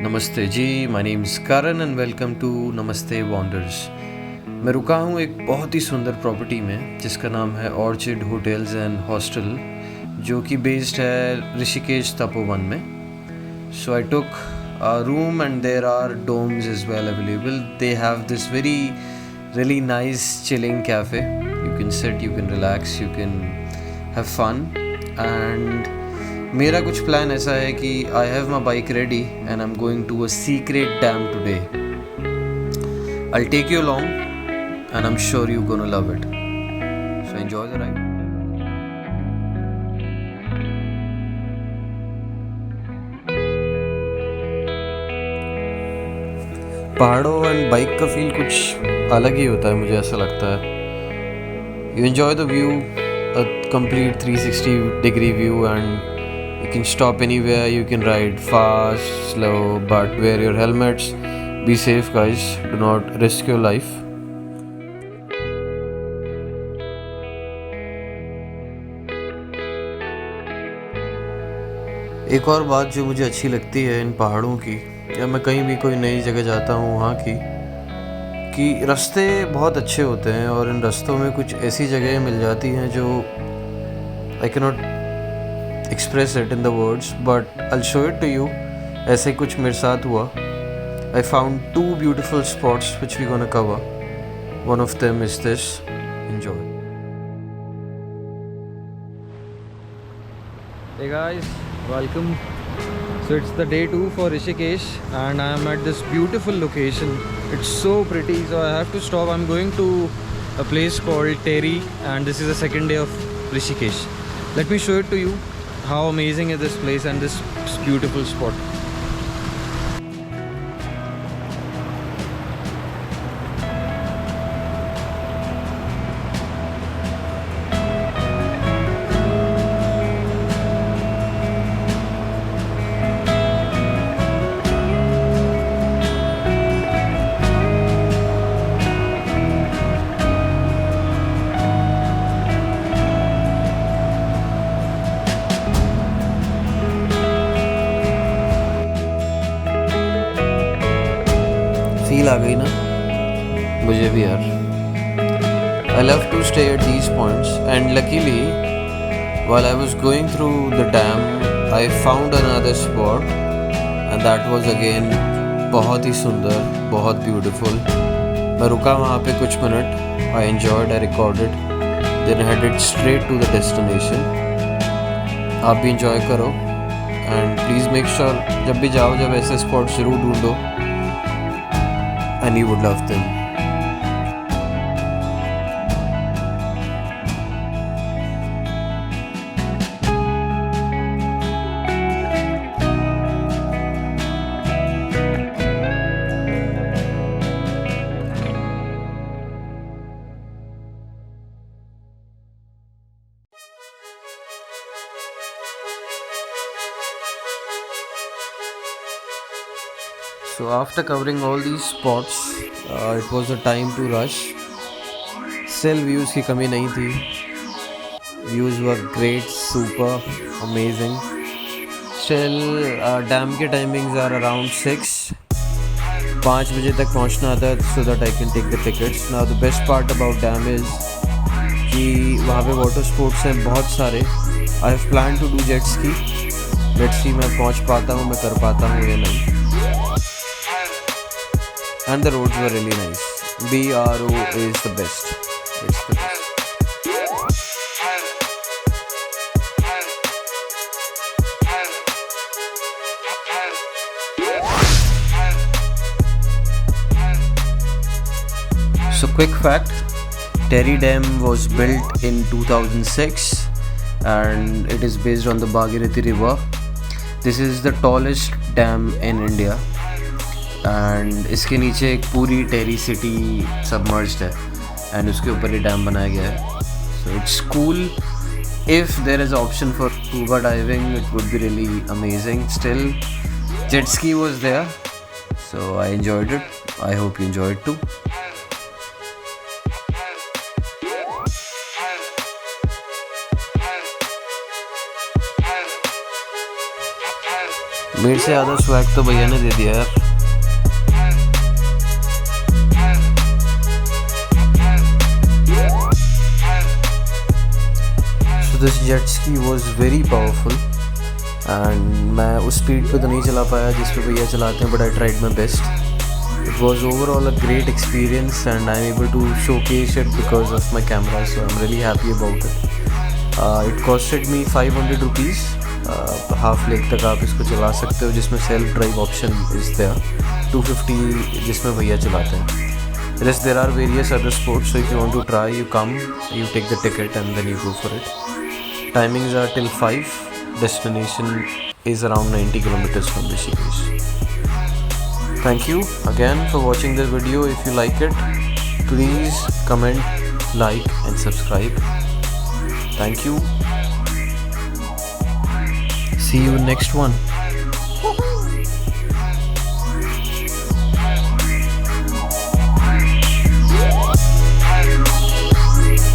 नमस्ते जी, my name is Karan and welcome to Namaste Wonders. मैं रुका हूँ एक बहुत ही सुंदर प्रॉपर्टी में जिसका नाम है ऑर्चिड होटल्स एंड हॉस्टल, जो कि बेस्ड है ऋषिकेश तपोवन में। सो आई टुक a room and there are domes as well available. They have this really nice chilling cafe. You can sit, you can relax, you can have fun. And मेरा कुछ plan ऐसा है कि I have my bike ready and I'm going to a secret dam today. I'll take you along and I'm sure you're gonna love it. So enjoy the ride. पहाड़ों and bike का feel कुछ अलग ही होता है, मुझे ऐसा लगता है। You enjoy the view, a complete 360 degree view, and you can stop anywhere, you can ride fast, slow, but wear your helmets, be safe guys, do not risk your life. एक और बात जो मुझे अच्छी लगती है इन पहाड़ों की, या मैं कहीं भी कोई नई जगह जाता हूँ वहाँ की, कि रास्ते बहुत अच्छे होते हैं और इन रास्तों में कुछ ऐसी जगह मिल जाती हैं जो I can not express it in the words, but I show it to you. ऐसे कुछ मेरे साथ हुआ। I found 2 beautiful spots which we gonna cover. One of them is this. Enjoy. Hey guys, welcome. So it's the day 2 for Rishikesh and I am at this beautiful location. It's so pretty, so I have to stop. I'm going to a place called Tehri and this is the second day of Rishikesh. Let me show it to you how amazing is this place and this beautiful spot. Feel आ गई ना मुझे भी यार। I love to stay at these points and luckily while I was going through the dam I found another spot and that was again बहुत ही सुंदर, बहुत beautiful। मैं रुका वहाँ पे कुछ minute, I enjoyed, I recorded, then headed straight to the destination। आप भी enjoy करो and please make sure जब भी जाओ, जब ऐसे spot ज़रूर ढूंढो and you would love them। So after covering all these spots, it was a time to rush. Still views की कमी नहीं थी। Views were great, super, amazing. Still dam के timings are around 6. 5 बजे तक पहुँचना था so that I can take the tickets. Now the best part about dam is कि वहाँ पे water sports हैं बहुत सारे। I have planned to do jet ski. Let's see मैं पहुँच पाता हूँ, मैं कर पाता हूँ या नहीं। And the roads were really nice. BRO is the best. It's the best. So quick fact, Tehri Dam was built in 2006 and it is based on the Bhagirathi river. This is the tallest dam in India. And इसके नीचे एक पूरी Tehri city submerged है and उसके ऊपर ये dam बनाया गया है। So it's cool. If there is option for scuba diving it would be really amazing. Still jet ski was there, so I enjoyed it. I hope you enjoyed too. मेरे से ज़्यादा swag तो भैया ने दे दिया यार। So this jet ski was very powerful and मैं उस स्पीड पे तो नहीं चला पाया जिस पे भैया चलाते हैं, but I tried my best. It was overall a great experience and I'm able to showcase it because of my camera, so I'm really happy about it. It costed me 500 rupees. Half lake तक आप इसको चला सकते हो, जिसमें self drive option is there. 250 जिसमें भैया चलाते हैं. Yes, there are various other sports, so if you want to try, you come, you take the ticket and then you go for it. Timings are till 5. Destination is around 90 kilometers from Rishikesh. Thank you again for watching this video. If you like it, please comment, like and subscribe. Thank you. See you next one.